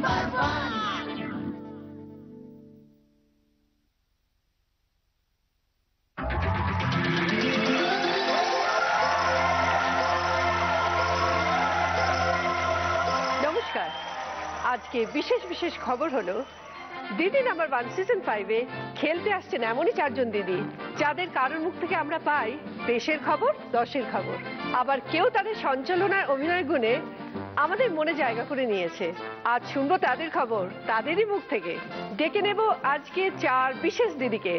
নমস্কার। আজকে বিশেষ বিশেষ খবর হলো দিদি নাম্বার 1 সিজন 5-এ খেলতে আসছেন এমনই 4 জন দিদি যাদের কারোর মুখ থেকে আমরা পাই দেশের খবর, দশের খবর। আবার কেউ তাদের সঞ্চালনার অভিনয় গুণে আমাদের মনে জায়গা করে নিয়েছে। আজ শুনবো তাদের খবর তাদেরই মুখ থেকে। ডেকে নেব আজকে 4 বিশেষ দিদিকে।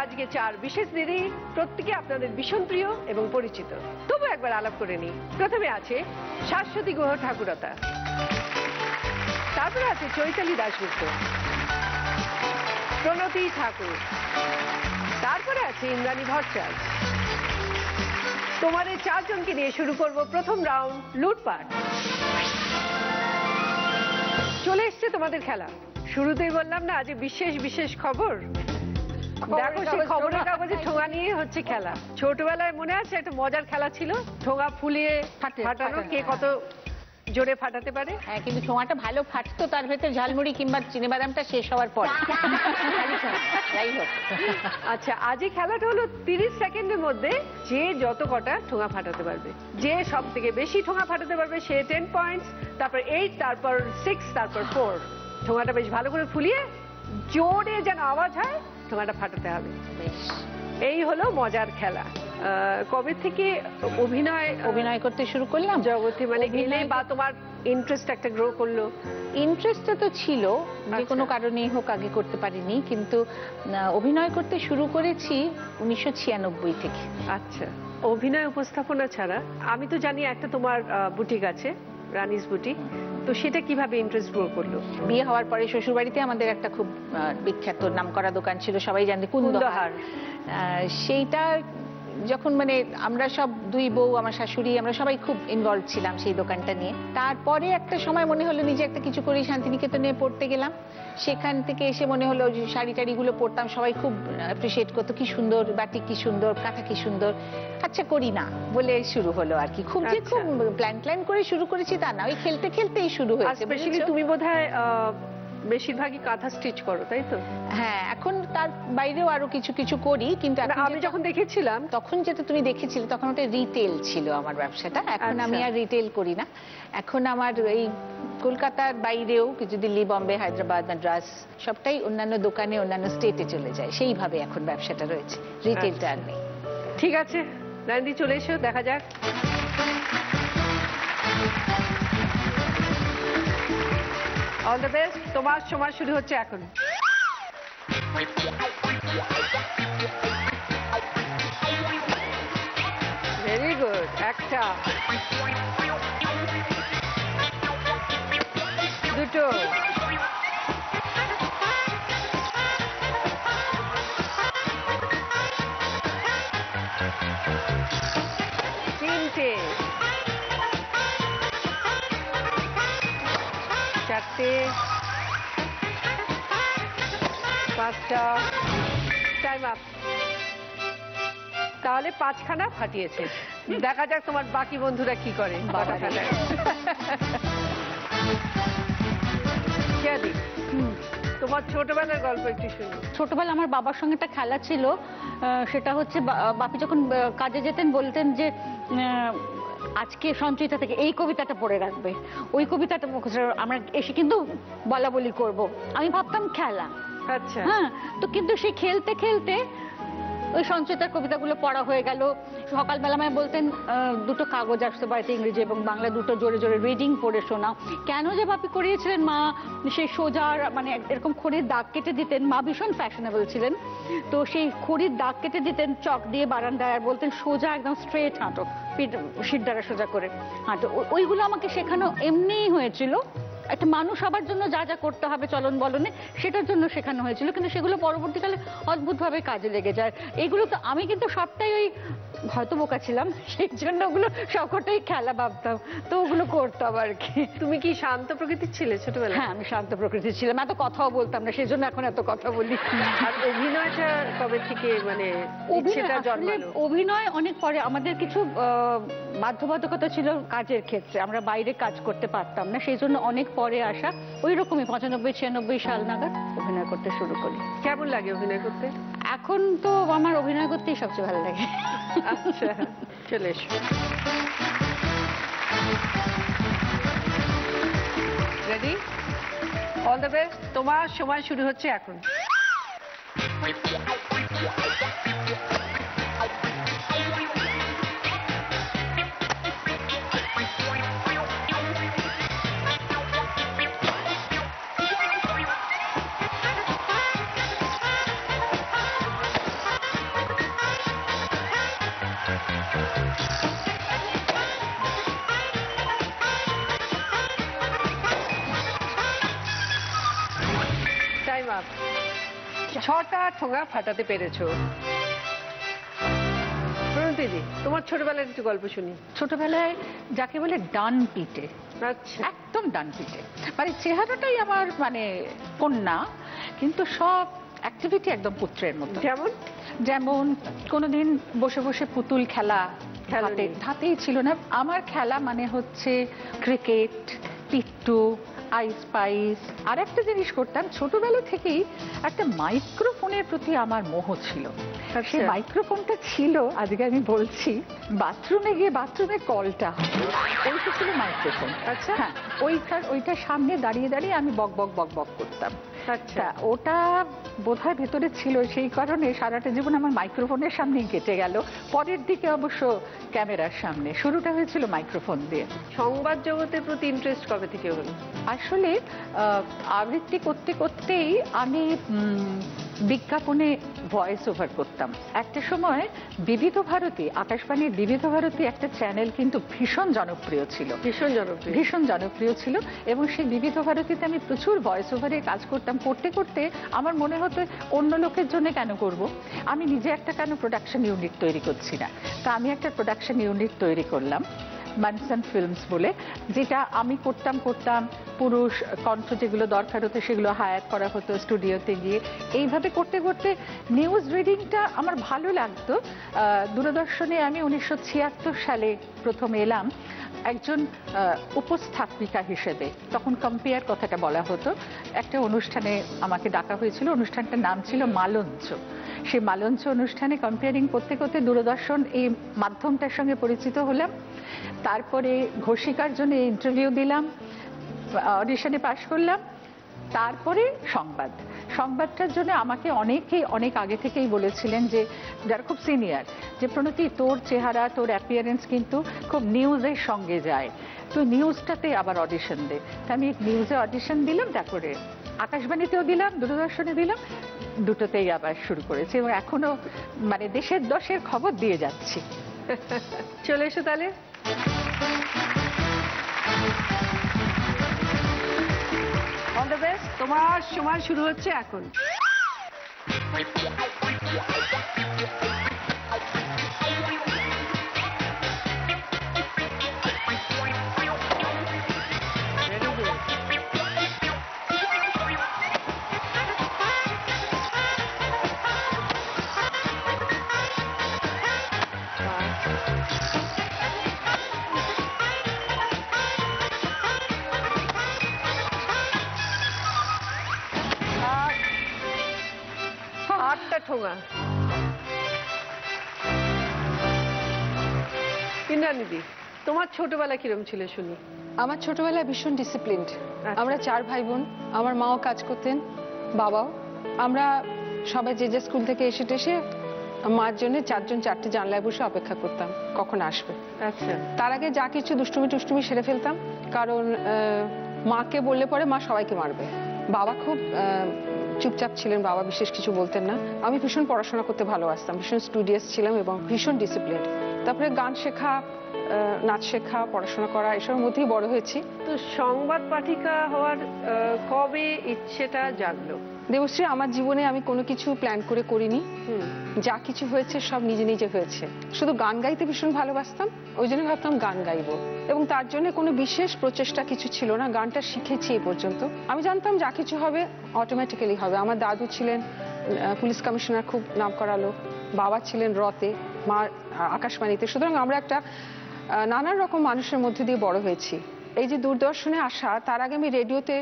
আজকে 4 বিশেষ দিদি, প্রত্যেকে আপনাদের ভীষণ প্রিয় এবং পরিচিত। তবু একবার আলাপ করে নিই। প্রথমে আছে শাশ্বতী গুহ ঠাকুরতা, তারপরে আছে চৈতালি দাশগুপ্ত, প্রণতি ঠাকুর, তারপরে আছে ইন্দ্রাণী ভট্টাচার্য। তোমাদের 4 জনকে নিয়ে শুরু করব প্রথম রাউন্ড, লুটপাট। চলে এসছে তোমাদের খেলা। শুরুতেই বললাম না আজ বিশেষ বিশেষ খবর। দেখো সেই খবরের কাগজে ঠোঙা নিয়ে হচ্ছে খেলা। ছোটবেলায় মনে আছে একটা মজার খেলা ছিল, ঠোঙা ফুলিয়ে ফাটানো, কে কত জোরে ফাটাতে পারে। হ্যাঁ, কিন্তু ঠোঙাটা ভালো ফাটতো তার ভেতর ঝালমুড়ি কিংবা চিনিবাদামটা শেষ হওয়ার পর। যাই হোক, আচ্ছা আজই খেলাটা হলো 30 সেকেন্ডের মধ্যে যে যত কটা ঠোঙা ফাটাতে পারবে, যে সব থেকে বেশি ঠোঙা ফাটাতে পারবে সে 10 পয়েন্টস, তারপর 8, তারপর 6, তারপর 4। ঠোঙাটা বেশ ভালো করে ফুলিয়ে জোরে যেন আওয়াজ হয় ঠোঙাটা ফাটাতে হবে। এই হলো মজার খেলা। কবে থেকে অভিনয় করতে শুরু করলাম জগতে, মানে গেলে বা তোমার ইন্টারেস্ট একটা গ্রো করলো? ইন্টারেস্টটা তো ছিল, যে কোনো কারণেই হোক আগে করতে পারিনি, কিন্তু অভিনয় করতে শুরু করেছি 1996 থেকে। আচ্ছা, অভিনয় উপস্থাপনা ছাড়া আমি তো জানি একটা তোমার বুটিক আছে, রানিস বুটিক, তো সেটা কিভাবে ইন্টারেস্ট গ্রো করলো? বিয়ে হওয়ার পরে শ্বশুরবাড়িতে আমাদের একটা খুব বিখ্যাত নামকরা দোকান ছিল, সবাই জানতে, কুন্দহার। সেইটা যখন মানে আমরা সব 2 বউ, আমার শাশুড়ি, আমরা সবাই খুব ইনভলভ ছিলাম সেই দোকানটা নিয়ে। তারপরে একটা সময় মনে হলো নিজে একটা কিছু করি, শান্তিনিকেতনে পড়তে গেলাম। সেখান থেকে এসে মনে হলো যে শাড়ি টাড়িগুলো পরতাম, সবাই খুব অ্যাপ্রিসিয়েট করতো, কি সুন্দর বাটিক, কি সুন্দর কাঁথা, কি সুন্দর, আচ্ছা করি না বলে শুরু হলো আর কি। খুব যে খুব প্ল্যান করে শুরু করেছি তা না, ওই খেলতে খেলতেই শুরু হয়েছে। স্পেশালি তুমি বোধহয় বেশিরভাগই কাঁথা স্টিচ করো, তাই তো? হ্যাঁ, এখন তার বাইরেও আরো কিছু কিছু করি, কিন্তু আমি যখন দেখেছিলাম তখন যেটা তুমি দেখেছিলে তখন ওটা রিটেল ছিল আমার ব্যবসাটা। এখন আমি আর রিটেল করি না। এখন আমার এই কলকাতার বাইরেও কিছু, দিল্লি, বম্বে, হায়দ্রাবাদ, মাদ্রাস, সবটাই অন্যান্য দোকানে অন্যান্য স্টেটে চলে যায়। সেইভাবে এখন ব্যবসাটা রয়েছে, রিটেলটা আর নেই। ঠিক আছে রানী, চলে এসো, দেখা যাক। অল দ্য বেস্ট, তোমার সময় শুরু হচ্ছে এখন। Very good. একটা, দুটো, তিনটে, চারটে, পাঁচটা। Time up. তাহলে 5খানা ফাটিয়েছে। দেখা যাক তোমার বাকি বন্ধুরা কি করে। তোমার ছোটবেলার গল্প একটু শুনি। ছোটবেলা আমার বাবার সঙ্গে একটা খেলা ছিল, সেটা হচ্ছে বাপি যখন কাজে যেতেন বলতেন যে আজকে সঞ্চিতা থেকে এই কবিতাটা পড়ে রাখবে, ওই কবিতাটা মুখস্থ। আমরা এসে কিন্তু বলা বলি করবো, আমি ভাবতাম খেলা। আচ্ছা, হ্যাঁ, তো কিন্তু সে খেলতে খেলতে ওই সঞ্চিতার কবিতাগুলো পড়া হয়ে গেল। সকালবেলা আমায় বলতেন 2টো কাগজ আসতে বাড়িতে, ইংরেজি এবং বাংলা 2টো জোরে জোরে রিডিং পড়ে শোনাও। কেন যে বাপি করিয়েছিলেন, মা সেই সোজা মানে এরকম খড়ির দাগ কেটে দিতেন। মা ভীষণ ফ্যাশনেবল ছিলেন, তো সেই খড়ির দাগ কেটে দিতেন চক দিয়ে বারান্দায়, আর বলতেন সোজা একদম স্ট্রেট হাঁটো, শিরদাঁড়া সোজা করে হাঁটো। ওইগুলো আমাকে শেখানো এমনিই হয়েছিল। একটা মানুষ হবার জন্য যা যা করতে হবে চলন বলনে সেটার জন্য শেখানো হয়েছিল, কিন্তু সেগুলো পরবর্তীকালে অদ্ভুতভাবে কাজে লেগে যায়। এগুলো তো আমি কিন্তু সবটাই ওই হয়তো বোকা ছিলাম, সেই জন্য ওগুলো সবকটাই খেলা ভাবতাম, তো ওগুলো করতাম আর কি। তুমি কি শান্ত প্রকৃতির ছিলে ছোটবেলায়? হ্যাঁ, আমি শান্ত প্রকৃতির ছিলাম, এত কথাও বলতাম না, সেই জন্য এখন এত কথা বলি। আর অভিনয়টা কবে থেকে মানে ইচ্ছেটা জন্মালো? অভিনয় অনেক পরে। আমাদের কিছু বাধ্যবাধকতা ছিল কাজের ক্ষেত্রে, আমরা বাইরে কাজ করতে পারতাম না, সেই জন্য অনেক পরে আসা। ওই রকমই 95-96 সাল নাগাদ অভিনয় করতে শুরু করি। কেমন লাগে অভিনয় করতে? এখন তো আমার অভিনয় করতেই সবচেয়ে ভালো লাগে। আচ্ছা, চলে এসো। রেডি? All the best. তোমার সময় শুরু হচ্ছে এখন। Time up. 6টা ঠোঙা ফাটাতে পেরেছো। প্রণতিদি, তোমার ছোটবেলার একটু গল্প শুনি। ছোটবেলায় যাকে বলে ডান পিটে, আচ্ছা, একদম ডান পিটে, মানে চেহারাটাই আমার মানে কন্যা, কিন্তু সব অ্যাক্টিভিটি একদম পুত্রের মতো। যেমন? যেমন কোনোদিন বসে বসে পুতুল খেলা খেলোনি? হাতেই ছিল না। আমার খেলা মানে হচ্ছে ক্রিকেট, পিট্টু, আই স্পাইস। আর একটা জিনিস করতাম, ছোটবেলা থেকেই একটা মাইক্রোফোনের প্রতি আমার মোহ ছিল। সেই মাইক্রোফোনটা ছিল, আজকে আমি বলছি, বাথরুমে গিয়ে বাথরুমের কলটা, ওইটা ছিল মাইক্রোফোন। আচ্ছা, হ্যাঁ, ওইটার সামনে দাঁড়িয়ে দাঁড়িয়ে আমি বক বক বক বক করতাম। আচ্ছা, ওটা বোধহয় ভেতরে ছিল, সেই কারণে সারাটা জীবন আমার মাইক্রোফোনের সামনেই কেটে গেল। পরের দিকে অবশ্য ক্যামেরার সামনে। শুরুটা হয়েছিল মাইক্রোফোন দিয়ে। সংবাদ জগতের প্রতি ইন্টারেস্ট কবে থেকে হলো? আসলে আবৃত্তি করতে করতেই আমি বিজ্ঞাপনে ভয়েস ওভার করতাম। একটা সময় বিবিধ ভারতী, আকাশবাণীর বিবিধ ভারতী একটা চ্যানেল কিন্তু ভীষণ জনপ্রিয় ছিল, ভীষণ জনপ্রিয়। ভীষণ জনপ্রিয় ছিল, এবং সেই বিবিধ ভারতীতে আমি প্রচুর ভয়েস ওভারে কাজ করতাম। করতে করতে আমার মনে হতো অন্য লোকের জন্য কেন করব, আমি নিজে একটা কেন প্রোডাকশন ইউনিট তৈরি করছি না। তা আমি একটা প্রোডাকশন ইউনিট তৈরি করলাম, মানসন ফিল্মস বলে, যেটা আমি করতাম পুরুষ কণ্ঠ যেগুলো দরকার হতো সেগুলো হায়ার করা হতো স্টুডিওতে গিয়ে। এইভাবে করতে করতে নিউজ রিডিংটা আমার ভালো লাগতো। দূরদর্শনে আমি 1976 সালে প্রথম এলাম একজন উপস্থাপিকা হিসেবে। তখন কম্পেয়ার কথাটা বলা হতো। একটা অনুষ্ঠানে আমাকে ডাকা হয়েছিল, অনুষ্ঠানটার নাম ছিল মালঞ্চ। সেই মালঞ্চ অনুষ্ঠানে কম্পেয়ারিং করতে করতে দূরদর্শন এই মাধ্যমটার সঙ্গে পরিচিত হলাম। তারপরে ঘোষিকার জন্য ইন্টারভিউ দিলাম, অডিশনে পাশ করলাম। তারপরে সংবাদটার জন্য আমাকে অনেকেই অনেক আগে থেকেই বলেছিলেন, যে যারা খুব সিনিয়র, যে প্রণতি তোর চেহারা, তোর অ্যাপিয়ারেন্স কিন্তু খুব নিউজের সঙ্গে যায়, তো নিউজটাতে আবার অডিশন দে। তা আমি নিউজে অডিশন দিলাম, তারপরে আকাশবাণীতেও দিলাম, দূরদর্শনে দিলাম, দুটোতেই আবার শুরু করেছি, এবং এখনো মানে দেশের দশের খবর দিয়ে যাচ্ছি। চলে এসো তাহলে। All the best. তোমার সময় শুরু হচ্ছে এখন। ঠোঙা। ইন্দ্রাণীদি, তোমার ছোটবেলা কিরম ছিল শুনি? আমার ছোটবেলায় ভীষণ ডিসিপ্লিনড। আমরা 4 ভাই বোন, আমার মাও কাজ করতেন, বাবাও। আমরা সবাই যে যে স্কুল থেকে এসে টেসে মার জন্য 4 জন 4টে জানলায় বসে অপেক্ষা করতাম কখন আসবে। আচ্ছা, তার আগে যা কিছু দুষ্টুমি সেরে ফেলতাম, কারণ মাকে বললে পরে মা সবাইকে মারবে। বাবা খুব চুপচাপ ছিলেন, বাবা বিশেষ কিছু বলতেন না। আমি ভীষণ পড়াশোনা করতে ভালোবাসতাম, ভীষণ স্টুডিয়াস ছিলাম এবং ভীষণ ডিসিপ্লিনড। তারপরে গান শেখা, নাচ শেখা, পড়াশোনা করা, এসবের মধ্যেই বড় হয়েছি। তো সংবাদ পাঠিকা হওয়ার কবে ইচ্ছেটা জাগলো? দেবশ্রী, আমার জীবনে আমি কোনো কিছু প্ল্যান করে করিনি। যা কিছু হয়েছে সব নিজে নিজে হয়েছে। শুধু গান গাইতে ভীষণ ভালোবাসতাম, ওই জন্য ভাবতাম গান গাইবো, এবং তার জন্য কোনো বিশেষ প্রচেষ্টা কিছু ছিল না। গানটা শিখেছি এই পর্যন্ত। আমি জানতাম যা কিছু হবে অটোমেটিক্যালি হবে। আমার দাদু ছিলেন পুলিশ কমিশনার, খুব নাম করা লোক। বাবা ছিলেন রতে, মা আকাশবাণীতে। সুতরাং আমরা একটা নানান রকম মানুষের মধ্যে দিয়ে বড় হয়েছি। এই যে দূরদর্শনে আসা, তার আগে আমি রেডিওতে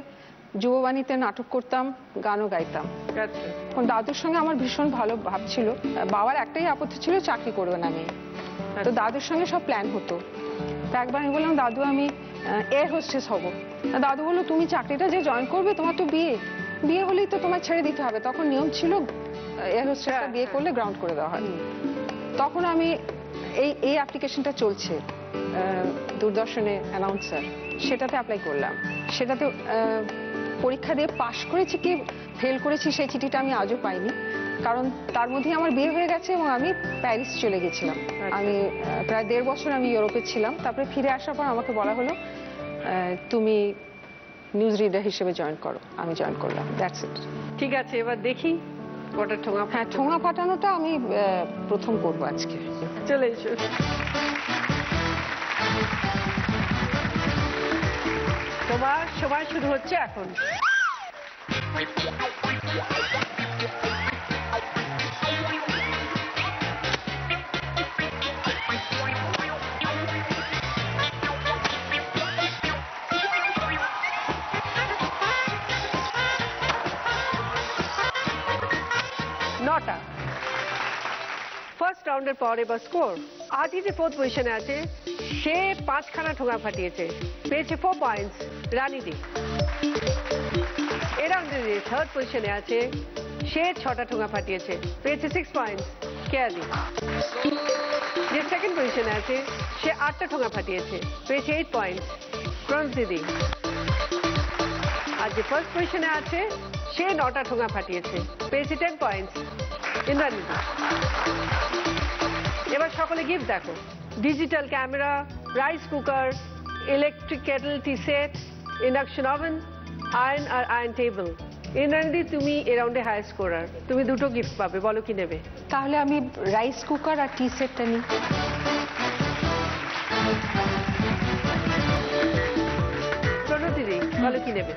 যুববাণীতে নাটক করতাম, গানও গাইতাম। এখন দাদুর সঙ্গে আমার ভীষণ ভালো ভাব ছিল। বাবার একটাই আপত্তি ছিল, চাকরি করবে না আমি। তো দাদুর সঙ্গে সব প্ল্যান হতো। তা একবার আমি বললাম, দাদু আমি এয়ার হোস্টেস হব। দাদু বললো, তুমি চাকরিটা যে জয়েন করবে, তোমার তো বিয়ে হলেই তো তোমার ছেড়ে দিতে হবে। তখন নিয়ম ছিল এয়ার হোস্টেসটা বিয়ে করলে গ্রাউন্ড করে দেওয়া হয়। তখন আমি এই অ্যাপ্লিকেশনটা চলছে দূরদর্শনে অ্যানাউন্সার, সেটাতে অ্যাপ্লাই করলাম। সেটাতে পরীক্ষা দিয়ে পাশ করেছি কি ফেল করেছি সেই চিঠিটা আমি আজও পাইনি, কারণ তার মধ্যেই আমার বিয়ে হয়ে গেছে এবং আমি প্যারিস চলে গেছিলাম। আমি প্রায় 1.5 বছর আমি ইউরোপে ছিলাম। তারপরে ফিরে আসার পর আমাকে বলা হলো, তুমি নিউজ রিডার হিসেবে জয়েন করো। আমি জয়েন করলাম, দ্যাটস ইট। ঠিক আছে, এবার দেখি ওটা ঠোঙা। হ্যাঁ, ঠোঙা ফাটানোটা আমি প্রথম করবো আজকে। চলে এসো। তোমার সময় শুরু হচ্ছে এখন। নটা। ফার্স্ট রাউন্ডের পর এবার স্কোর। আদি যে 4th পজিশনে আছে, সে 5খানা ঠোঙা ফাটিয়েছে, পেয়েছে 4 পয়েন্টস রানী দি। এ রাউন্ডে যে 3rd পজিশনে আছে, সে 6টা ঠোঙা ফাটিয়েছে, পেয়েছে 6 পয়েন্টস কেয়াদি। যে 2nd পজিশনে আছে, সে 8টা ঠোঙা ফাটিয়েছে, পেয়েছে 8 পয়েন্টস প্রন্স দিদি। আর যে 1st পজিশনে আছে, সে 9টা ঠোঙা ফাটিয়েছে, পেয়েছে 10 পয়েন্টস ইন্দ্রাণী দি। এবার সকলে গিফট দেখো। Digital camera, rice cooker, electric kettle, tea set, induction oven, iron আর আয়রন টেবিল। ইন্দ্রাণী, তুমি এ রাউন্ডে হাই স্কোরার, তুমি দুটো গিফট পাবে, বলো কি নেবে? তাহলে আমি রাইস কুকার আর টি সেটটা নিই। প্রণতি দি, বলো কি নেবে?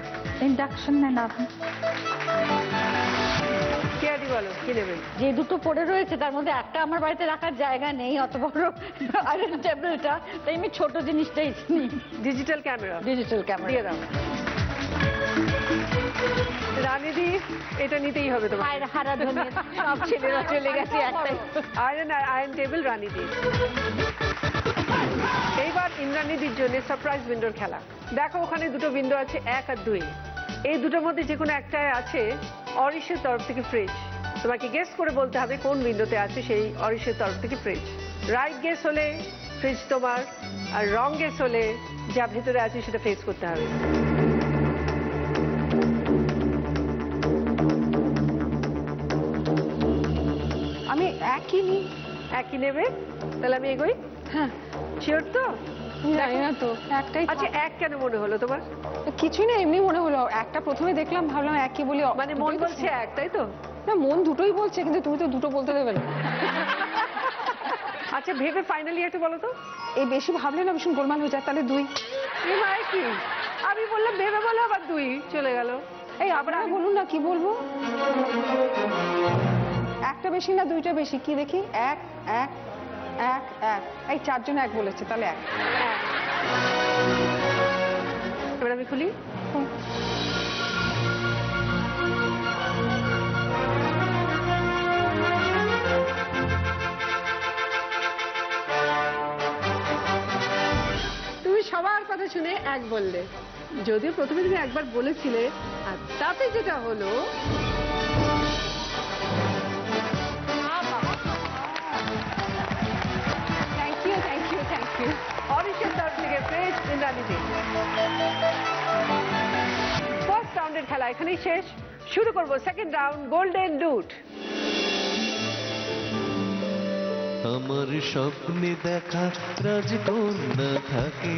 ইন্ডাকশন না ওভেন। কেয়াদি, বলো কি নেবে? যে দুটো পড়ে রয়েছে তার মধ্যে একটা আমার বাড়িতে রাখার জায়গা নেই, অত বড় আয়রন টেবিলটা, তাই আমি ছোট জিনিসটাই নিই। Digital camera. ডিজিটাল ক্যামেরা দিয়ে দাও। রানীদি, এটা নিতেই হবে তোমার। হারাধনে সব ছেলেরা চলে গেছে একটাই। আয়রন আর আয়রন টেবিল রানীদি। এইবার ইন্দ্রাণীদির জন্য সারপ্রাইজ উইন্ডোর খেলা। দেখো, ওখানে দুটো উইন্ডো আছে, 1 আর 2। এই দুটোর মধ্যে যে কোনো একটায় আছে অরিশের তরফ থেকে ফ্রিজ। তোমাকে গেস করে বলতে হবে কোন উইন্ডোতে আছে সেই অরিশের তরফ থেকে ফ্রিজ। রাইট গেস হলে ফ্রিজ তোমার, আর রং গেস হলে যা ভেতরে আছে সেটা ফেস করতে হবে। আমি একই নিই। একই নেবে? তাহলে আমি এগোই? হ্যাঁ, শিওর তো? জানি না তো, একটাই। আচ্ছা, এক কেন মনে হলো তোমার? কিছুই না, এমনি মনে হলো। একটা প্রথমে দেখলাম, ভাবলাম একই বলি। মানে মন বলছে এক, তাই তো? না, মন দুটোই বলছে, কিন্তু তুমি তো দুটো বলতে দেবে না। আচ্ছা, ভেবে ফাইনালি একটু বলো তো। এই বেশি ভাবলে না ভীষণ গোলমাল হয়ে যায়। তাহলে 2। কি আমি বললাম ভেবে বলো, আবার 2 চলে গেল। এই আপনারা বলুন না, কি বলবো? একটা বেশি না 2টা বেশি? কি দেখি? 1 1 1 1। এই 4 জন 1 বলেছে, তাহলে 1। এবার আমি খুলি। তুমি সবার কথা শুনে 1 বললে, যদিও প্রথমে তুমি একবার বলেছিলে। আর তাতে যেটা হলো, thank you thank you thank you. অরিশের তরফ থেকে ফ্রিজ ইন্দ্রাণীদি। ফার্স্ট রাউন্ডের খেলা এখানেই শেষ। শুরু করবো সেকেন্ড রাউন্ড, গোল্ডেন ডুট। আমার স্বপ্নে দেখা রাজকন্যা থাকে,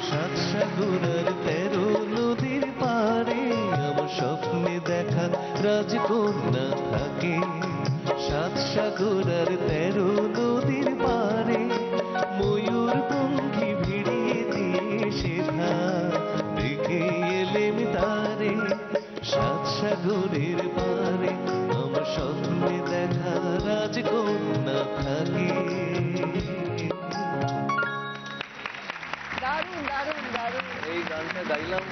সাত সাগর আর 13 নদীর পারে। আমার স্বপ্নে দেখা রাজকন্যা থাকে, সাত সাগর আর 13 নদীর পারে। ময়ূর পঙ্খী ভিড়িয়ে দিয়ে সেধা দেখে এলেম তারে, সাত সাগরের পারে। আমার স্বপ্নে দেখা রাজকন্যা থাকে। দারুণ দারুণ দারুণ। এই গানটা গাইলাম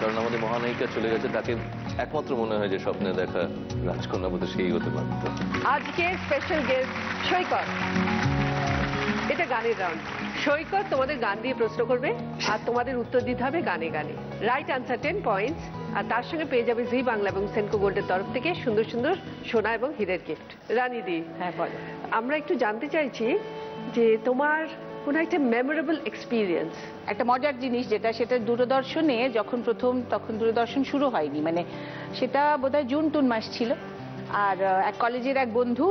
কারণ আমাদের মহানায়িকা চলে গেছে, তাকে একমাত্র মনে হয় যে স্বপ্নে দেখা রাজকন্যা বোধহয় সেই হতে পারত। আজকে স্পেশাল গেস্ট সৈকত। এটা গানের রাউন্ড। সৈকত তোমাদের গান দিয়ে প্রশ্ন করবে আর তোমাদের উত্তর দিতে হবে গানে গানে। রাইট আনসার 10 পয়েন্টস, আর তার সঙ্গে পেয়ে যাবে জি বাংলা এবং সেনকো গোল্ডের তরফ থেকে সুন্দর সুন্দর সোনা এবং হীরের গিফট। রানীদি, হ্যাঁ বলো। আমরা একটু জানতে চাইছি যে তোমার কোনো একটা মেমোরেবল এক্সপিরিয়েন্স। একটা মজার জিনিস যেটা, সেটা দূরদর্শনে যখন প্রথম, তখন দূরদর্শন শুরু হয়নি, মানে সেটা বোধহয় জুন টুন মাস ছিল। আর এক কলেজের এক বন্ধু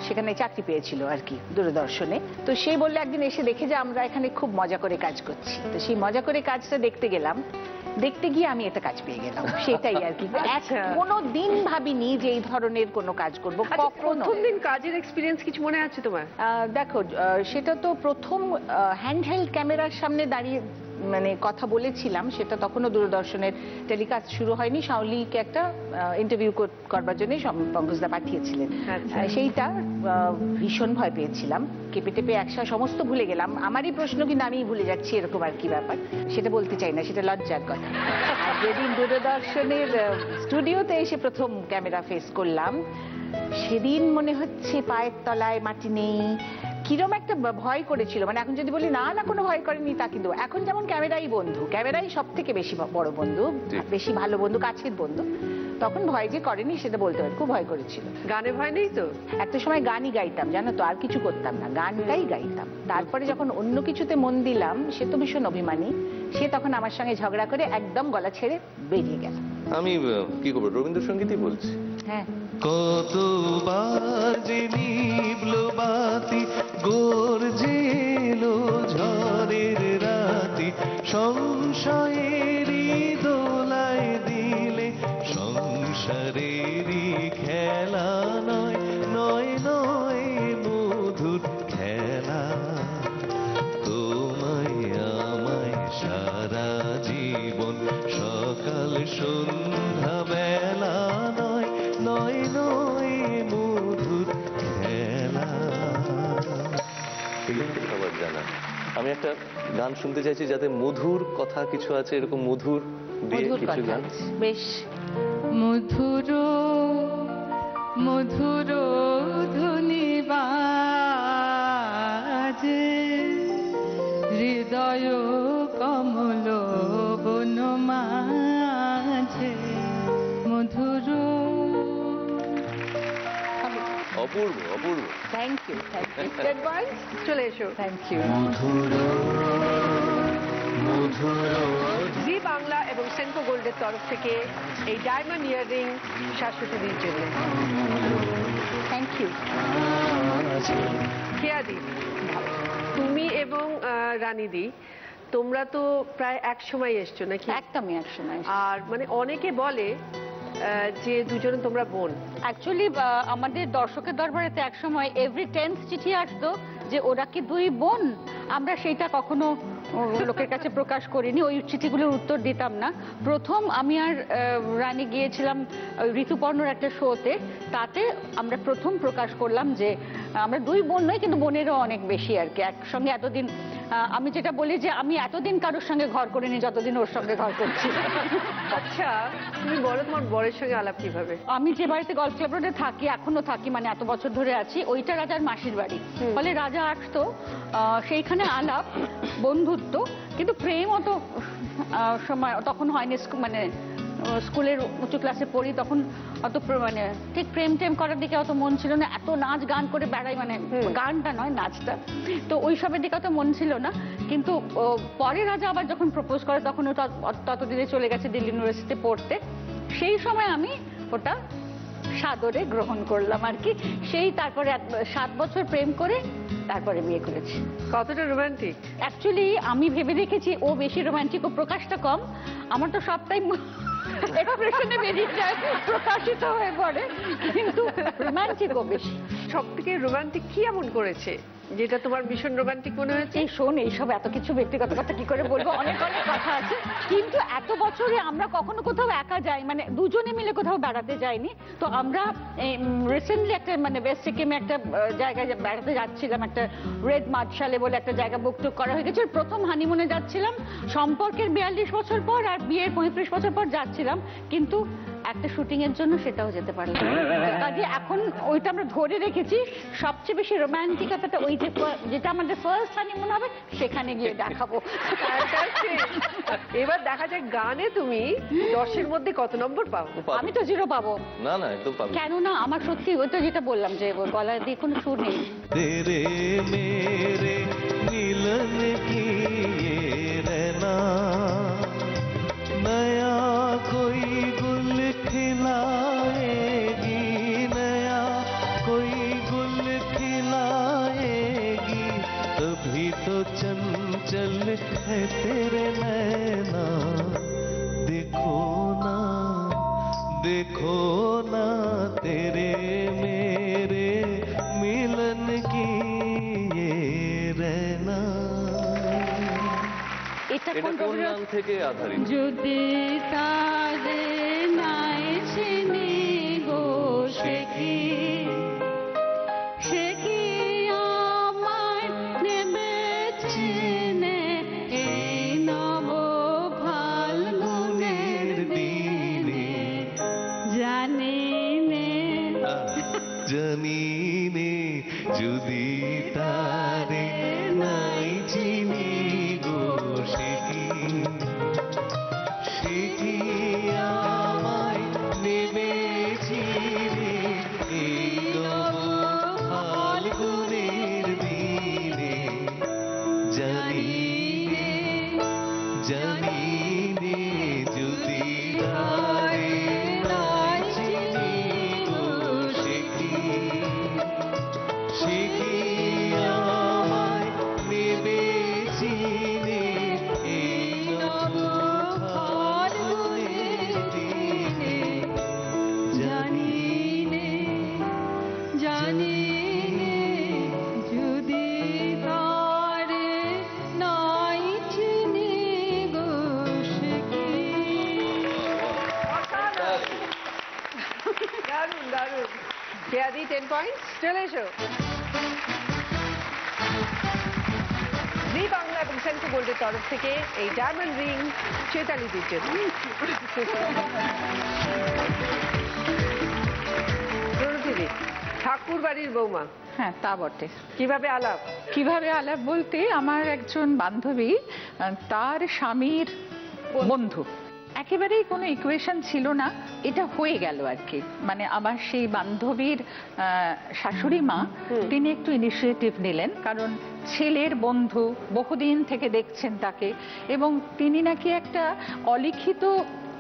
সেখানে চাকরি পেয়েছিল আর কি দূরদর্শনে। তো সে বললে একদিন এসে দেখে যে আমরা এখানে খুব মজা করে কাজ করছি। তো সেই মজা করে কাজটা দেখতে গেলাম, দেখতে গিয়ে আমি একটা কাজ পেয়ে গেলাম, সেটাই আর কি। কোনো দিন ভাবিনি যে এই ধরনের কোনো কাজ করবো কখনো। প্রথম দিন কাজের এক্সপিরিয়েন্স কিছু মনে আছে তোমার? দেখো, সেটা তো প্রথম হ্যান্ডহেল্ড ক্যামেরার সামনে দাঁড়িয়ে মানে কথা বলেছিলাম, সেটা তখনও দূরদর্শনের টেলিকাস্ট শুরু হয়নি। শাওলিকে একটা ইন্টারভিউ করবার জন্য পঙ্কজদা পাঠিয়েছিলেন। সেইটা ভীষণ ভয় পেয়েছিলাম, কেঁপে টেপে একসা সমস্ত ভুলে গেলাম। আমারই প্রশ্ন কিন্তু আমি ভুলে যাচ্ছি, এরকম আর কি ব্যাপার, সেটা বলতে চাই না, সেটা লজ্জার কথা। আর যেদিন দূরদর্শনের স্টুডিওতে এসে প্রথম ক্যামেরা ফেস করলাম, সেদিন মনে হচ্ছে পায়ের তলায় মাটি নেই, কিরম একটা ভয় করেছিল। মানে এখন যদি বলি না না কোনো ভয় করেনি তা কিন্তু, এখন যেমন ক্যামেরাই বন্ধু, ক্যামেরাই সব থেকে বেশি বড় বন্ধু, বেশি ভালো বন্ধু, কাছের বন্ধু, তখন ভয় যে করেনি সেটা বলতে পারি, খুব ভয় করেছিল। গানে ভয় নেই তো? একটা সময় গানই গাইতাম জানো তো, আর কিছু করতাম না, গানটাই গাইতাম। তারপরে যখন অন্য কিছুতে মন দিলাম, সে তো ভীষণ অভিমানী, সে তখন আমার সঙ্গে ঝগড়া করে একদম গলা ছেড়ে বেরিয়ে গেল। আমি কি করবো, রবীন্দ্রসঙ্গীতই বলছি। হ্যাঁ, কতবার যে নিভলো বাতি, গর্জে এলো ঝড়ের রাতি, সংশয়েরই দোলায় দিলে সংসারেরই খেলা নয়, নয় নয় মধুর খেলা। তোমায় আমায় সারা জীবন সকাল সন্ধ্যা বেলা নয়, নয় নয় মধুর খেলা। সবার জানা। আমি একটা গান শুনতে চাইছি যাতে মধুর কথা কিছু আছে, এরকম মধুর দিয়ে মধুর কিছু কথা গান। বেশ। মধুর মধুর ধ্বনি বাজে, হৃদয় কমল বন মাঝে, মধুর। অপূর্ব অপূর্ব। Thank you, thank you. Advance চলে এসো। Thank you. মধুর মধুর জি বাংলা এবং সেনকো গোল্ডের তরফ থেকে এই ডায়মন্ড ইয়াররিং শাশ্বতীর জন্য। Thank you. কেয়াদি, তুমি এবং রানীদি, তোমরা তো প্রায় এক সময় এসছো নাকি? একদমই এক সময়। আর মানে অনেকে বলে যে দুজনে তোমরা বোন। অ্যাকচুয়ালি আমাদের দর্শকের দরবারেতে এক সময় এভরি 10th চিঠি আসতো যে ওরা কি দুই বোন। আমরা সেইটা কখনো লোকের কাছে প্রকাশ করিনি, ওই চিঠিগুলোর উত্তর দিতাম না। প্রথম আমি আর রানী গিয়েছিলাম ঋতুপর্ণর একটা শোতে, তাতে আমরা প্রথম প্রকাশ করলাম যে আমরা দুই বোন নই, কিন্তু বোনেরও অনেক বেশি আর কি। একসঙ্গে এতদিন, আমি যেটা বলি যে আমি এতদিন কারোর সঙ্গে ঘর করিনি যতদিন ওর সঙ্গে ঘর করছি। আচ্ছা, তুমি বলো তোমার বরের সঙ্গে আলাপ কিভাবে? আমি যে বাড়িতে গলফ ক্লাব রোডে থাকি, এখনো থাকি, মানে এত বছর ধরে আছি, ওইটা রাজার মাসির বাড়ি। ফলে রাজা আসতো, সেইখানে আলাপ, বন্ধুত্ব, কিন্তু প্রেম অত সময় তখন হয়নি। মানে স্কুলের উঁচু ক্লাসে পড়ি, তখন অত মানে ঠিক প্রেম টেম করার দিকে অত মন ছিল না। এত নাচ গান করে বেড়াই, মানে গানটা নয় নাচটা, তো ওইসবের দিকে অত মন ছিল না। কিন্তু পরে রাজা আবার যখন প্রপোজ করে, তখন ও ততদিনে চলে গেছে দিল্লি ইউনিভার্সিটিতে পড়তে। সেই সময় আমি ওটা সাদরে গ্রহণ করলাম আর কি। সেই তারপরে 7 বছর প্রেম করে তারপরে বিয়ে করেছি। কতটা রোমান্টিক! অ্যাকচুয়ালি আমি ভেবে দেখেছি ও বেশি রোমান্টিক, ও প্রকাশটা কম। আমার তো সবটাই এক্সপ্রেশনে বেরিয়ে যায়, প্রকাশিত হয়ে পড়ে, কিন্তু রোমান্টিকও বেশি। সব থেকে রোমান্টিক কি এমন করেছে যেটা তোমার ভীষণ রোমান্টিক মনে হয়েছে? এই শোন, এইসব এত কিছু ব্যক্তিগত কথা কি করে বলবো, অনেক অনেক কথা আছে। কিন্তু এত বছরে আমরা কখনো কোথাও একা যাই, মানে দুজনে মিলে কোথাও বেড়াতে যাইনি। তো আমরা রিসেন্টলি একটা মানে ওয়েস্ট সিকিমে একটা জায়গায় বেড়াতে যাচ্ছিলাম, একটা রেড মার্শালে বলে একটা জায়গা বুক টুক করা হয়ে গেছে। প্রথম হানিমুনে যাচ্ছিলাম, সম্পর্কের 42 বছর পর আর বিয়ের 35 বছর পর যাচ্ছিলাম, কিন্তু একটা শুটিং এর জন্য সেটাও যেতে পারলাম। কাজে এখন ওইটা আমরা ধরে রেখেছি, সবচেয়ে বেশি রোমান্টিকতাটা ওই যেটা আমাদের ফার্স্ট হানিমুন হবে সেখানে গিয়ে দেখাবো। এবার দেখা যায় গানে তুমি 10-এর মধ্যে কত নম্বর পাও? আমি তো 0 পাবো। না না, একদম পাবো। কেননা আমার সত্যি ওইটা যেটা বললাম যে গলায় দিয়ে কোনো সুর নেই। तेरे मेरे मिलन की ये रहना, नया कोई गुल खिलाएगी, नया कोई गुल खिलाएगी, तभी तो चंचल है तेरे नैना। देखो ना तेरे मेरे मिलन की ये रहना। এটা এটা কোন গান থেকে আধারিত? যদি তারে নাই চিনি গো সে কি আমায় নেবে চিনে এই নব ফাল্গুনের দিনে, জানি নে জানি নে যদি তারে নাই চিনি গো সে কি আমায় নেবে চিনে এই নব ফাল্গুনের দিনে, জানি নে যদি তারে নাই চিনি গো সে কি আমায় নেবে চিনে এই নব ফাল্গুনের দিনে, জানি নে যদি তারে নাই চিনি গো সে কি। দারুণ দারুণ। কেয়াদি 10 পয়েন্টস। চলে এসো। জি বাংলা এবং সেন্ট্রাল গোল্ডের তরফ থেকে এই ডায়মন্ড রিং চৈতালিদির জন্য। প্রণতিদি, ঠাকুর বাড়ির বৌমা, হ্যাঁ তা বটে। কিভাবে আলাপ? কিভাবে আলাপ বলতে, আমার একজন বান্ধবী, তার স্বামীর বন্ধু, একেবারেই কোনো ইকুয়েশন ছিল না, এটা হয়ে গেল আর কি। মানে আমার সেই বান্ধবীর শাশুড়ি মা, তিনি একটু ইনিশিয়েটিভ নিলেন, কারণ ছেলের বন্ধু, বহুদিন থেকে দেখছেন তাকে, এবং তিনি নাকি একটা অলিখিত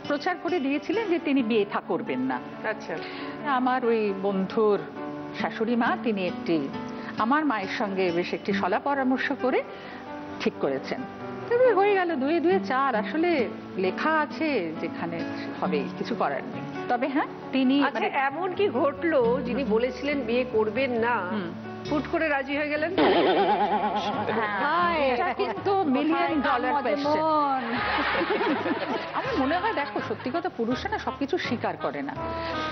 প্রচার করে দিয়েছিলেন যে তিনি বিয়ে থা করবেন না। আচ্ছা। আমার ওই বন্ধুর শাশুড়ি মা, তিনি আমার মায়ের সঙ্গে বেশ একটি সলা পরামর্শ করে ঠিক করেছেন। তবে হয়ে গেল 2 2 4। আসলে লেখা আছে যেখানে হবে, কিছু করার নেই। তবে হ্যাঁ, তিনি আচ্ছা, এমন কি ঘটলো যিনি বলেছিলেন বিয়ে করবেন না, হুট করে রাজি হয়ে গেলেন? হ্যাঁ, এটা কিন্তু $1,000,000 কোয়েশ্চেন। আমার মনে হয়, দেখো সত্যি কথা, পুরুষরা না সবকিছু স্বীকার করে না।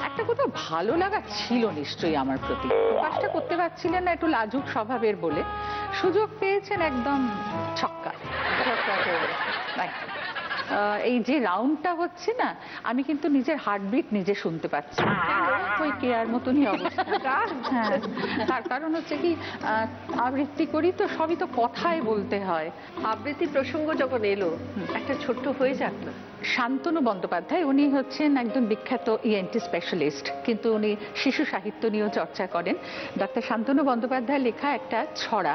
একটা কোথাও ভালো লাগা ছিল নিশ্চয়ই আমার প্রতি, কাজটা করতে পারছিলেন না, একটু লাজুক স্বভাবের বলে। সুযোগ পেয়েছেন, একদম ছক্কা। এই যে রাউন্ডটা হচ্ছে না, আমি কিন্তু নিজের হার্টবিট নিজে শুনতে পাচ্ছি, ওই কেয়ার মতনই অবস্থা। হ্যাঁ, তার কারণ হচ্ছে কি, আবৃত্তি করি তো, সবই তো কথায় বলতে হয়। আবৃত্তি প্রসঙ্গ যখন এলো, একটা ছোট্ট হয়ে যাক না। শান্তনু বন্দ্যোপাধ্যায়, উনি হচ্ছেন একজন বিখ্যাত ইএনটি স্পেশালিস্ট, কিন্তু উনি শিশু সাহিত্য নিয়েও চর্চা করেন। ডক্টর শান্তনু বন্দ্যোপাধ্যায় লেখা একটা ছড়া,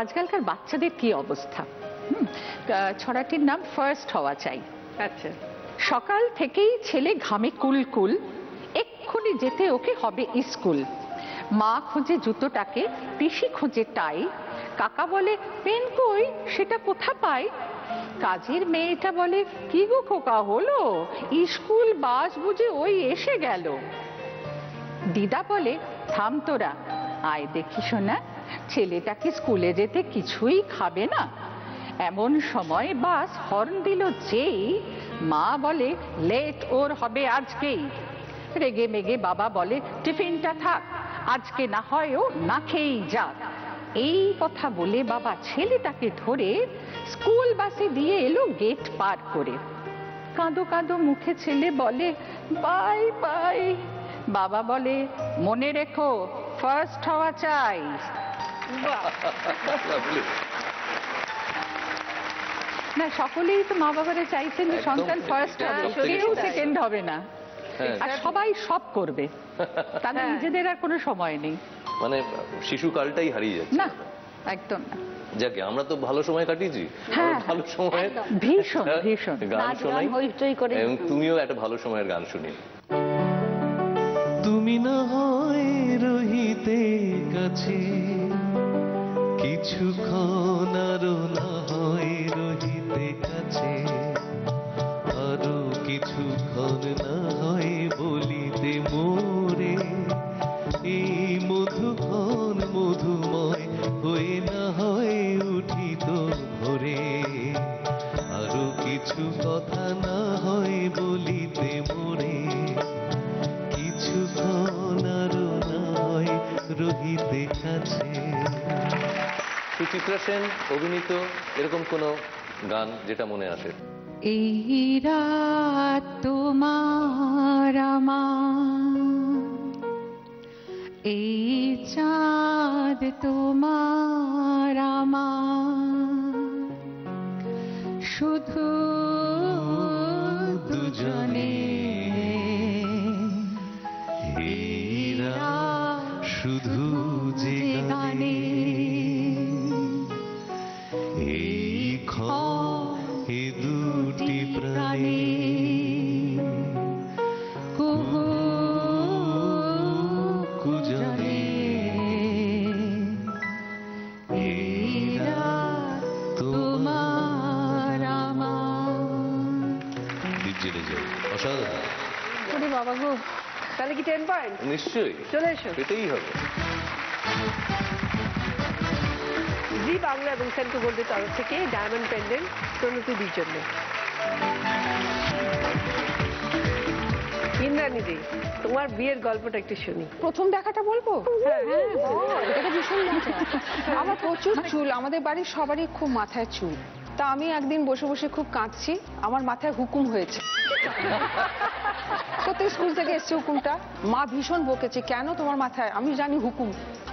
আজকালকার বাচ্চাদের কি অবস্থা। ছড়াটির নাম ফার্স্ট হওয়া চাই। আচ্ছা। সকাল থেকেই ছেলে ঘামে কুলকুল, এক্ষুনি যেতে ওকে হবে স্কুল। মা খোঁজে জুতোটাকে, পিসি খোঁজে টাই, কাকা বলে পেন কই, সেটা কোথা পাই? কাজের মেয়েটা বলে কি গো খোকা হলো, স্কুল বাস বুঝে ওই এসে গেল। দিদা বলে থাম তোরা, আয় দেখি শোনা, ছেলেটা কি স্কুলে যেতে কিছুই খাবে না? এমন সময় বাস হর্ন দিল যেই, মা বলে লেট ওর হবে আজকেই। রেগে মেগে বাবা বলে টিফিনটা থাক, আজকে না হয় ও না খেয়েই যাক। এই কথা বলে বাবা ছেলেটাকে ধরে স্কুল বাসে দিয়ে এলো গেট পার করে। কাঁদো কাঁদো মুখে ছেলে বলে বাই বাই। বাবা বলে মনে রেখো ফার্স্ট হওয়া চাই। Lovely. না, সকলেই তো মা বাবারা চাইছেন যে একদম সন্তান ঠিক, ফার্স্ট হবে, একদম ঠিক। কেউ সেকেন্ড হবে না, হ্যাঁ, আর সবাই সব করবে, তাদের হ্যাঁ। নিজেদের আর কোনো সময় নেই। মানে শিশুকালটাই হারিয়ে যাচ্ছে। না, একদম না। যাকে আমরা তো ভালো সময় কাটিয়েছি, হ্যাঁ, আমরা ভালো সময় ভীষণ ভীষণ। গান নাচ গান শোনাই, হইচই করে এবং তুমিও একটা ভালো সময়ের গান শুনি। তুমি না হয় রহিতে কাছে, কিছুক্ষণ আরো না হয় রহিতে কাছে, আরো কিছুক্ষণ না হয় বলিতে মোরে, এই মধুক্ষণ মধুময় হয়ে না হয় উঠিত ভোরে, আরো কিছু কথা না হয় বলিতে মোরে, কিছুক্ষণ আরো না হয় রহিতে কাছে। সুচিত্রা সেন অভিনীত এরকম কোনো গান যেটা মনে আসে? এই রাত তোমার আমার, এই চাঁদ তোমার আমার, শুধু দুজনে এই রাত শুধু যে গানে, এই এ দুটি প্রাণী কুহু কুজনে, এই রাত তোমার আমার। দীপ জেলে যায়, অসাধারণ। ওরে বাবা গো, তাহলে কি 10 পয়েন্ট? নিশ্চয়ই চলে এসো। পেতেই হবে। জি বাংলা এবং সেন্ট্রাল গোল্ডের তরফ থেকে ডায়মন্ড পেন্ডেন্ট প্রণতিদির জন্য। ইন্দ্রাণীদি, তোমার বিয়ের গল্পটা একটু শুনি। প্রথম দেখাটা বলবো? এটা ভীষণ মজা। আমার প্রচুর চুল, আমাদের বাড়ির সবারই খুব মাথায় চুল। তা আমি একদিন বসে বসে খুব কাঁদছি, আমার মাথায় হুকুম হয়েছে। সত্যি স্কুল থেকে এসছে হুকুমটা, মা ভীষণ বকেছে কেন তোমার মাথায়, আমি জানি হুকুম,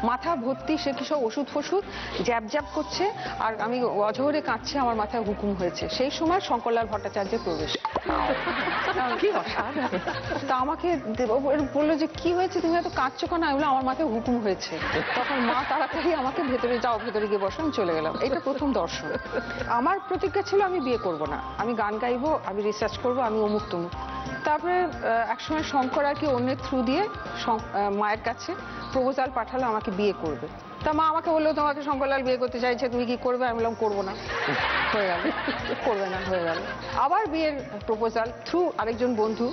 মাথা ভর্তি সে কি সব ওষুধ ফষুধ জ্যাব জ্যাব করছে, আর আমি অজহরে কাঁদছে, আমার মাথায় হুকুম হয়েছে। সেই সময় শঙ্করলাল ভট্টাচার্যের প্রবেশ। কি অসাধারণ। তা আমাকে বললো যে কি হয়েছে, তুমি এত কাঁদছো কেন? আমি বললাম আমার মাথায় হুকুম হয়েছে। তখন মা তাড়াতাড়ি আমাকে ভেতরে যাও, ভেতরে গিয়ে বসো, আমি চলে গেলাম। এটা প্রথম দর্শন। আমার প্রতিজ্ঞা ছিল আমি বিয়ে করব না, আমি গান গাইবো, আমি রিসার্চ করবো, আমি অমুক তমুক। তারপরে একসময় শঙ্কর আর কি অন্যের থ্রু দিয়ে মায়ের কাছে প্রপোজাল পাঠালো আমাকে বিয়ে করবে। তা মা আমাকে বললো তোমাকে শঙ্করলাল বিয়ে করতে চাইছে, তুমি কি করবে? আমি বললাম করবো না। হয়ে গেল, করবে না, হয়ে গেল। আবার বিয়ের প্রপোজাল থ্রু আরেকজন বন্ধু,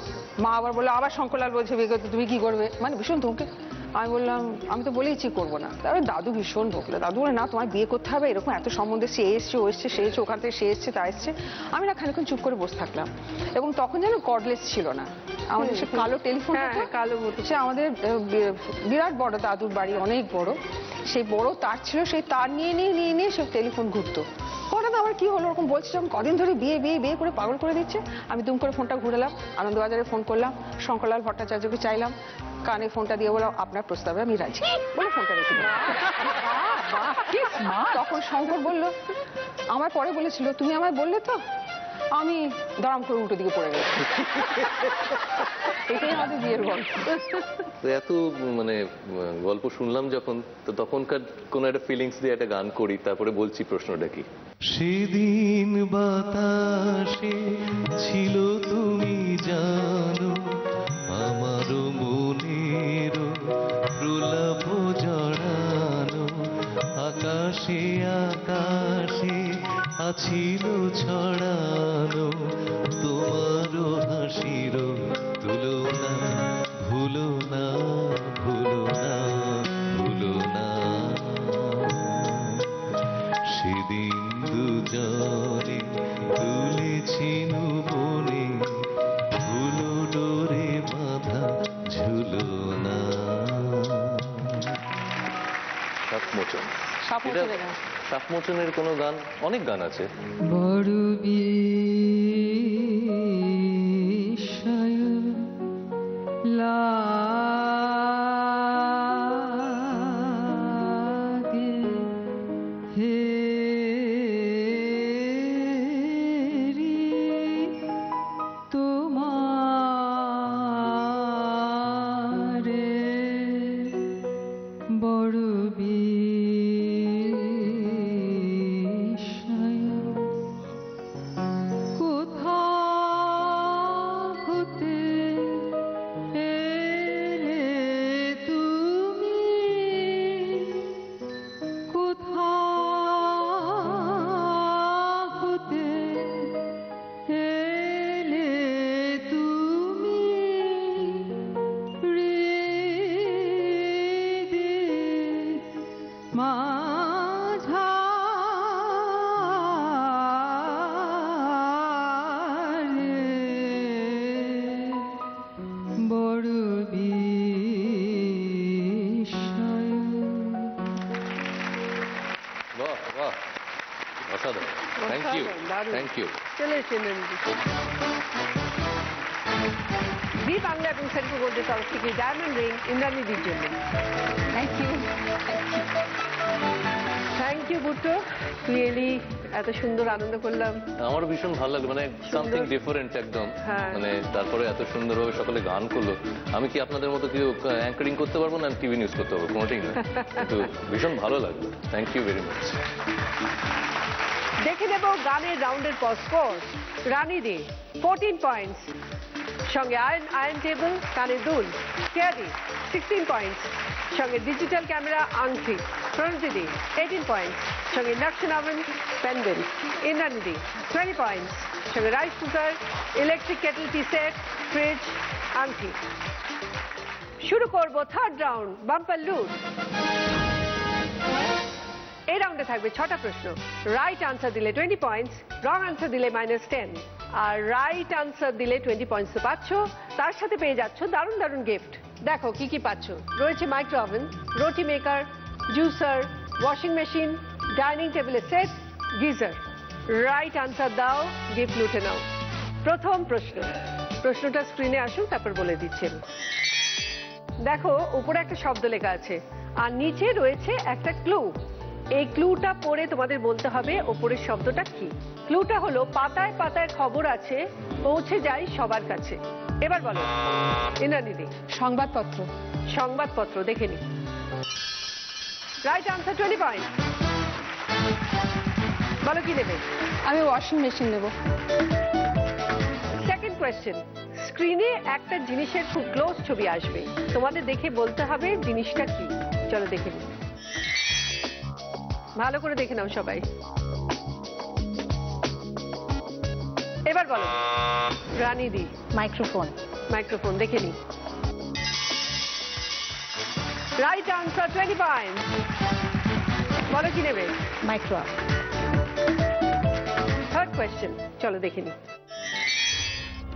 মা আবার বললো আবার শঙ্করলাল বলছে বিয়ে করতে, তুমি কি করবে? মানে ভীষণ ধমকে। আমি বললাম আমি তো বলেইছি করবো না। তারপরে দাদু ভীষণ বকলো, দাদু বলে না তোমায় বিয়ে করতে হবে, এরকম এত সম্বন্ধে সে এসছে, ও এসছে, সে এসছে, ওখান থেকে সে এসছে, তা এসছে। আমি না খানিকক্ষণ চুপ করে বসে থাকলাম। এবং তখন যেন কর্ডলেস ছিল না, আমাদের সে কালো টেলিফোন, কালো মতো। সে আমাদের বিরাট বড় দাদুর বাড়ি, অনেক বড়, সেই বড় তার ছিল, সেই তার নিয়ে নিয়ে সে টেলিফোন ঘুরতো। হঠাৎ আমার কি হলো, ওরকম বলছে যখন কদিন ধরে বিয়ে বিয়ে বিয়ে করে পাগল করে দিচ্ছে। আমি দুম করে ফোনটা ঘুরালাম, আনন্দবাজারে ফোন করলাম, শঙ্করলাল ভট্টাচার্যকে চাইলাম, কানে ফোনটা দিয়ে বললাম আপনার প্রস্তাবে আমি রাজি, বলে ফোনটা রেখে দিলাম। তখন শঙ্কর বলল, আমার পরে বলেছিল তুমি আমায় বললে তো, আমি দড়াম করে উল্টো দিকে পড়ে গেলাম। এটাই আমাদের বিয়ের গল্প। তো এত মানে গল্প শুনলাম যখন, তো তখনকার কোন একটা ফিলিংস দিয়ে একটা গান করি, তারপরে বলছি প্রশ্নটা কি। সেদিন বাতাসে ছিল তুমি জানো, আমারও মনে ছিল ছড়ানো তোমারও হাসির তুলনা, ভুলো না ভুলো না ভুলো না। সেদিন দুজনে তুলেছিল মনে, ভুলো ডোরে বাঁধা ঝুলো না। সাপমোচন। সাপমোচনের এটা- গান। সাপমোচনের কোনো গান, অনেক গান আছে। বড় বিস্ময় লাগে হে রে তোমারে, বড় বিস্ময় কোথা হতে এলে তুমি, কোথা হতে এলে তুমি, হৃদয় মাঝারে বড় বিস্ময়। বাহ বাহ, অসাধারণ। থ্যাংক ইউ, দারুণ। Thank you. চলে এসেছেন নন্দিনী। জি বাংলা এবং সেন্ট্রাল গোল্ডের তরফ থেকে ডায়মন্ড রিং ইন্দ্রাণীদির জন্য। Thank you. Thank you Butto, তুই এলি, এত সুন্দর আনন্দ করলাম। আমারও ভীষণ ভালো লাগলো, মানে সামথিং ডিফারেন্ট একদম। হ্যাঁ। মানে তারপরে এত সুন্দরভাবে সকলে গান করলো। আমি কি আপনাদের মতো কেউ অ্যাঙ্কারিং করতে পারবো না, টিভি নিউজ করতে পারবো, কোনোটাই না, কিন্তু ভীষণ ভালো লাগলো। Thank you very much. দেখে নেব গানের রাউন্ডের পর স্কোর। রানী দে 14 পয়েন্টস, সঙ্গে আয়রন টেবিল কানের দুল কেয়ারি 16 পয়েন্টস, সঙ্গে ডিজিটাল ক্যামেরা আংটি প্রণতি দে 18 পয়েন্টস, সঙ্গে induction oven pandal Indrani De 20 points, সঙ্গে rice cooker electric kettle tea set fridge আংটি। শুরু করব থার্ড রাউন্ড, বাম্পার লুট। এই রাউন্ডে থাকবে 6টা প্রশ্ন। রাইট আনসার দিলে 20 পয়েন্টস, রং আনসার দিলে -10। আর রাইট আনসার দিলে 20 পয়েন্টস তো পাচ্ছ, তার সাথে পেয়ে যাচ্ছ দারুণ দারুণ গিফট। দেখো কি কি পাচ্ছ। রয়েছে মাইক্রো ওভেন, রুটি maker, juicer, washing machine, dining টেবিলের সেট, গিজার। রাইট আনসার দাও, গিফট লুটে নাও। প্রথম প্রশ্ন, প্রশ্নটা স্ক্রিনে আসুন, তারপর বলে দিচ্ছি। দেখো উপরে একটা শব্দ লেখা আছে আর নিচে রয়েছে একটা ক্লু। এই ক্লুটা পড়ে তোমাদের বলতে হবে ওপরের শব্দটা কি। ক্লুটা হলো পাতায় পাতায় খবর আছে, পৌঁছে যায় সবার কাছে। এবার বলো ইন্দ্রাণীদি। সংবাদপত্র। সংবাদপত্র, দেখে নি। Right answer 20 point. বলো কি নেবে? আমি ওয়াশিং মেশিন নেব। সেকেন্ড কোয়েশ্চেন, স্ক্রিনে একটা জিনিসের খুব ক্লোজ ছবি আসবে, তোমাদের দেখে বলতে হবে জিনিসটা কি। চলো দেখে নিই, ভালো করে দেখে নাও সবাই। এবার বলো রানীদি। মাইক্রোফোন। মাইক্রোফোন, দেখে নিই। Right answer 20 point. বলো কি নেবে? মাইক্রো। থার্ড কোয়েশ্চেন, চলো দেখে নিই।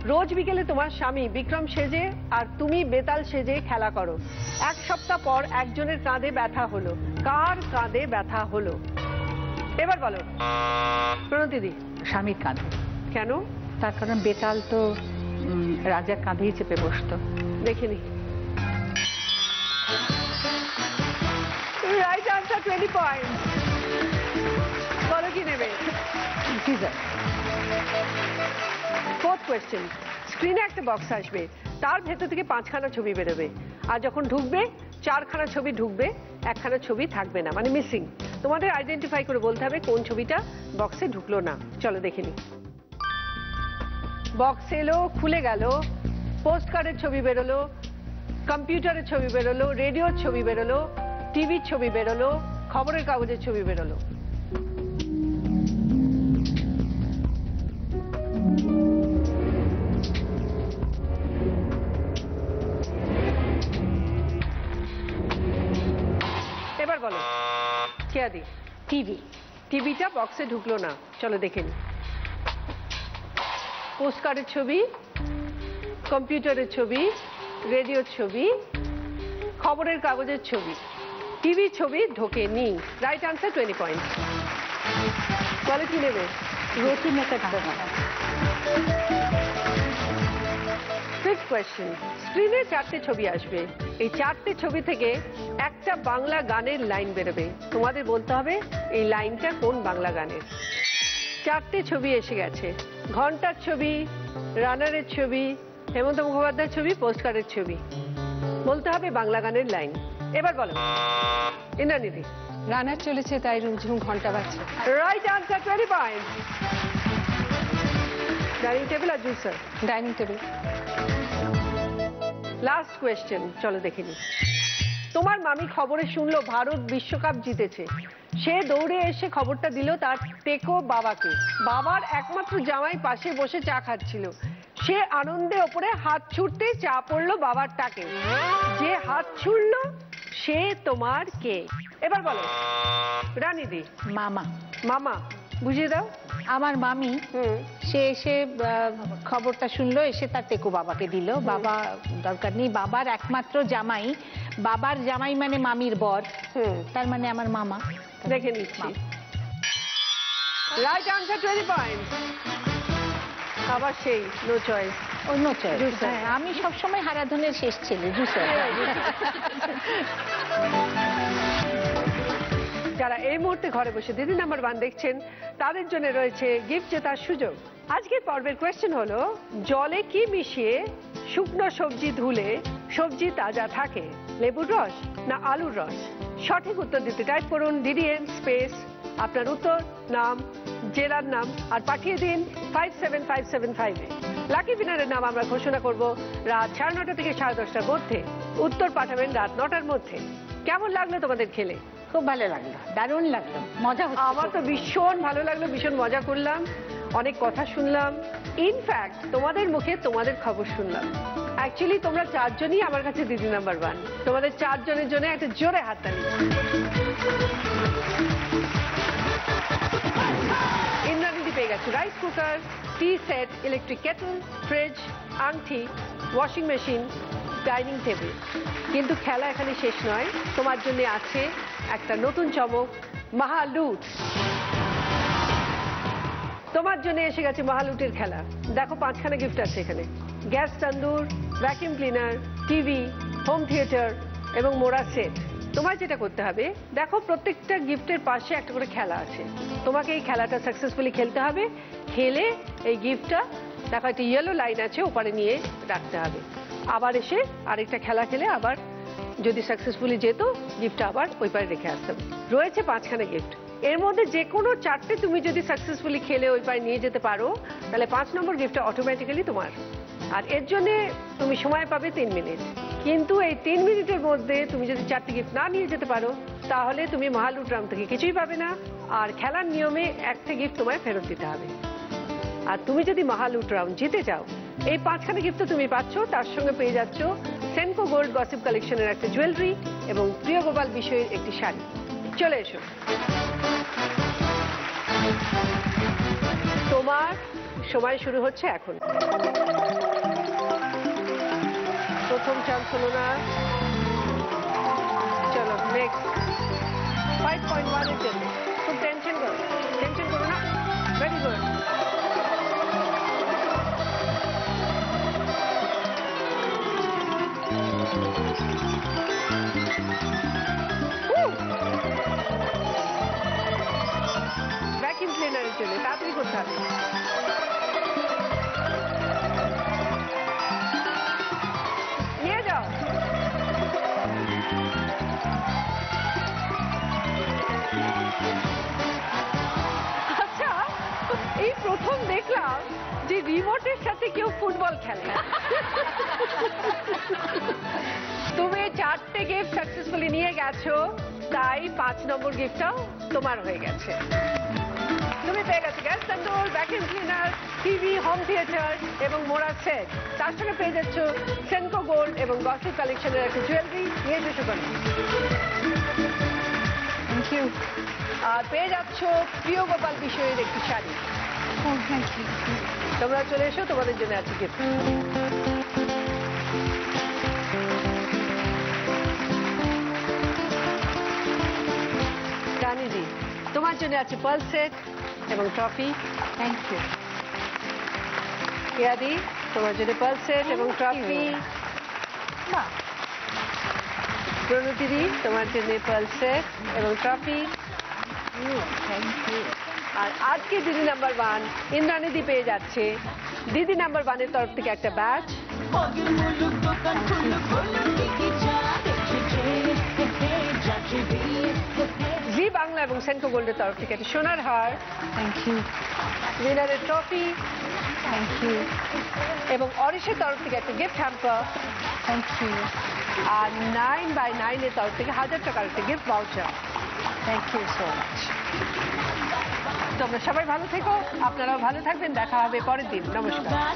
রোজ বিকেলে তোমার স্বামী বিক্রম সেজে আর তুমি বেতাল সেজে খেলা করো। এক সপ্তাহ পর একজনের কাঁধে ব্যথা হলো, কার কাঁধে ব্যথা হলো? এবার বলো প্রণতিদি। স্বামীর কাঁধে। কেন? তার কারণ বেতাল তো রাজার কাঁধেই চেপে বসতো। দেখে নি। Right answer 20 point. বলো কি নেবে? সিজার। ফোর্থ কোয়েশ্চেন, স্ক্রিনে একটা বক্স আসবে, তার ভেতর থেকে 5খানা ছবি বেরোবে, আর যখন ঢুকবে 4খানা ছবি ঢুকবে, 1খানা ছবি থাকবে না, মানে মিসিং। তোমাদের আইডেন্টিফাই করে বলতে হবে কোন ছবিটা বক্সে ঢুকলো না। চলো দেখে নি। বক্স এলো, খুলে গেল, পোস্ট কার্ডের ছবি বেরোলো, কম্পিউটারের ছবি বেরোলো, রেডিওর ছবি বেরোলো, টিভির ছবি বেরোলো, খবরের কাগজের ছবি বেরোলো। কেয়াদি টিভি। টিভিটা বক্সে ঢুকলো না, চলো দেখে নি। পোস্টকার্ডের ছবি, কম্পিউটারের ছবি, রেডিওর ছবি, খবরের কাগজের ছবি, টিভির ছবি ঢোকেনি। Right answer 20 point. বলে কি নেবে? রুটি মেকার দেবো। ফিফথ কোয়েশ্চেন, স্ক্রিনে 4টে ছবি আসবে, এই 4টে ছবি থেকে একটা বাংলা গানের লাইন বেরোবে, তোমাদের বলতে হবে এই লাইনটা কোন বাংলা গানের। 4টে ছবি এসে গেছে, ঘন্টার ছবি, রানারের ছবি, হেমন্ত মুখোপাধ্যায়ের ছবি, পোস্টকার্ডের ছবি, বলতে হবে বাংলা গানের লাইন। এবার বলো ইন্দ্রানীদি। রানার চলেছে তাই রুমঝুম ঘন্টা বাজছে। Right answer 20 point. Dining table আর juicer? Dining table. Last question, চলো দেখে নি। তোমার মামি খবরে শুনলো ভারত বিশ্বকাপ জিতেছে, সে দৌড়ে এসে খবরটা দিল তার টেকো বাবাকে। বাবার একমাত্র জামাই পাশে বসে চা খাচ্ছিল, সে আনন্দে ওপরে হাত ছুটতে চা পড়লো বাবার টাকে, যে হাত ছুড়লো সে তোমার কে? এবার বলো রানীদি। মামা। মামা, বুঝিয়ে দাও। আমার মামি, সে এসে খবরটা শুনলো, এসে তার টেকো বাবাকে দিল। বাবা দরকার নেই, বাবার একমাত্র জামাই, বাবার জামাই মানে মামির বর, তার মানে আমার মামা। দেখে নিচ্ছি। Right answer 20 point. আবার সেই নো চয়েস। অন্য চয়েস। জুসার। হ্যাঁ, আমি সবসময় হারাধনের শেষ ছেলে, জুসার। যারা এই মুহূর্তে ঘরে বসে দিদি নাম্বার 1 দেখছেন, তাদের জন্য রয়েছে গিফট জেতার সুযোগ। আজকের পর্বের কোয়েশ্চেন হলো, জলে কি মিশিয়ে শুকনো সবজি ধুলে সবজি তাজা থাকে? লেবুর রস না আলুর রস? সঠিক উত্তর দিতে টাইপ করুন DDN স্পেস আপনার উত্তর, নাম, জেলার নাম আর পাঠিয়ে দিন 57575 এ। লাকি উইনারের নাম আমরা ঘোষণা করব রাত 9:30 থেকে 10:30টার মধ্যে। উত্তর পাঠাবেন রাত 9টার মধ্যে। কেমন লাগলো তোমাদের খেলে? খুব ভালো লাগলো, দারুণ লাগলো, মজা হচ্ছে। আমার তো ভীষণ ভালো লাগলো, ভীষণ মজা করলাম, অনেক কথা শুনলাম। ইনফ্যাক্ট তোমাদের মুখে তোমাদের খবর শুনলাম। অ্যাকচুয়ালি তোমরা 4 জনই আমার কাছে দিদি নাম্বার 1। তোমাদের 4 জনের জন্য একটা জোরে হাততালি। ইন্দ্রানীদি পেয়ে গেছে রাইস কুকার, টি সেট, ইলেকট্রিক কেটল, ফ্রিজ, আংটি, ওয়াশিং মেশিন, ডাইনিং টেবিল। কিন্তু খেলা এখানে শেষ নয়, তোমার জন্য আছে একটা নতুন চমক, মহালুট। তোমার জন্য এসে গেছে মহালুটের খেলা। দেখো 5খানা গিফট আছে এখানে, gas tandoor, vacuum cleaner, TV, home theatre এবং মোড়া সেট। তোমার যেটা করতে হবে, দেখো প্রত্যেকটা গিফটের পাশে একটা করে খেলা আছে, তোমাকে এই খেলাটা সাকসেসফুলি খেলতে হবে। খেলে এই গিফটটা দেখো একটা ইয়েলো লাইন আছে, ওপারে নিয়ে রাখতে হবে। আবার এসে আরেকটা খেলা খেলে আবার যদি সাকসেসফুলি যেত, গিফটটা আবার ওই পারে রেখে আসতে হবে। রয়েছে 5খানা গিফট, এর মধ্যে যে কোনো 4টে তুমি যদি সাকসেসফুলি খেলে ওই পারে নিয়ে যেতে পারো, তাহলে 5 নম্বর গিফটটা অটোমেটিক্যালি তোমার। আর এর জন্য তুমি সময় পাবে 3 মিনিট। কিন্তু এই 3 মিনিটের মধ্যে তুমি যদি 4টে গিফট না নিয়ে যেতে পারো, তাহলে তুমি মহালুট রাউন্ড থেকে কিছুই পাবে না। আর খেলার নিয়মে একটা গিফট তোমায় ফেরত দিতে হবে। আর তুমি যদি মহালুট রাউন্ড জিতে যাও, এই 5খানা গিফট তুমি পাচ্ছ, তার সঙ্গে পেয়ে যাচ্ছ সেনকো গোল্ড গসিপ কালেকশনের একটা জুয়েলারি এবং প্রিয় গোপাল বিষয়ের একটি শাড়ি। চলে এসো, তোমার সময় শুরু হচ্ছে এখন। প্রথম চান্স হলো না, চলো নেক্সট। 5.1 এর জন্য খুব টেনশন করো না, ভেরি গুড। ভ্যাকুয়াম ক্লিনারের জন্য তাড়াতাড়ি করতে হবে। নিয়ে যাও। আচ্ছা, এই প্রথম দেখলাম যে রিমোটের সাথে কেউ ফুটবল খেলে। তুমি 4টে গিফট সাকসেসফুলি নিয়ে গেছো, তাই 5 নম্বর গিফটটাও তোমার হয়ে গেছে। তুমি পেয়ে গেছো gas tandoor, vacuum cleaner, TV, home theatre এবং মোড়া সেট। তার সঙ্গে পেয়ে যাচ্ছ সেনকো গোল্ড এবং গসিপ কালেকশনের একটা জুয়েলারি। নিয়ে এসে করো। Thank you. আর পেয়ে যাচ্ছ প্রিয় গোপাল বিষয়ের একটি শাড়ি। Thank you. তোমরা চলে এসো, তোমাদের জন্য আছে গিফট। রানীজি, তোমার জন্য আছে পার্ল সেট এবং ট্রফি। Thank you. কেয়াদি, তোমার জন্য পার্ল সেট এবং ট্রফি। প্রণতিদি, তোমার জন্য পার্ল সেট এবং ট্রফি। Thank you. আর আজকে দিদি নাম্বার 1 ইন্দ্রাণীদি পেয়ে যাচ্ছে দিদি নাম্বার 1 এর তরফ থেকে একটা ব্যাচ। জি বাংলা এবং সেন্ট্রো গোল্ডের তরফ থেকে একটা সোনার হার। Thank you. উইনারের ট্রফি থ্যাংক ইউ। এবং অরিশের তরফ থেকে একটা গিফট হ্যাম্পার। Thank you. আর 9x9 এর তরফ থেকে 1000 টাকার একটা gift voucher. Thank you so much. তোমরা সবাই ভালো থেকো, আপনারাও ভালো থাকবেন। দেখা হবে পরের দিন। নমস্কার।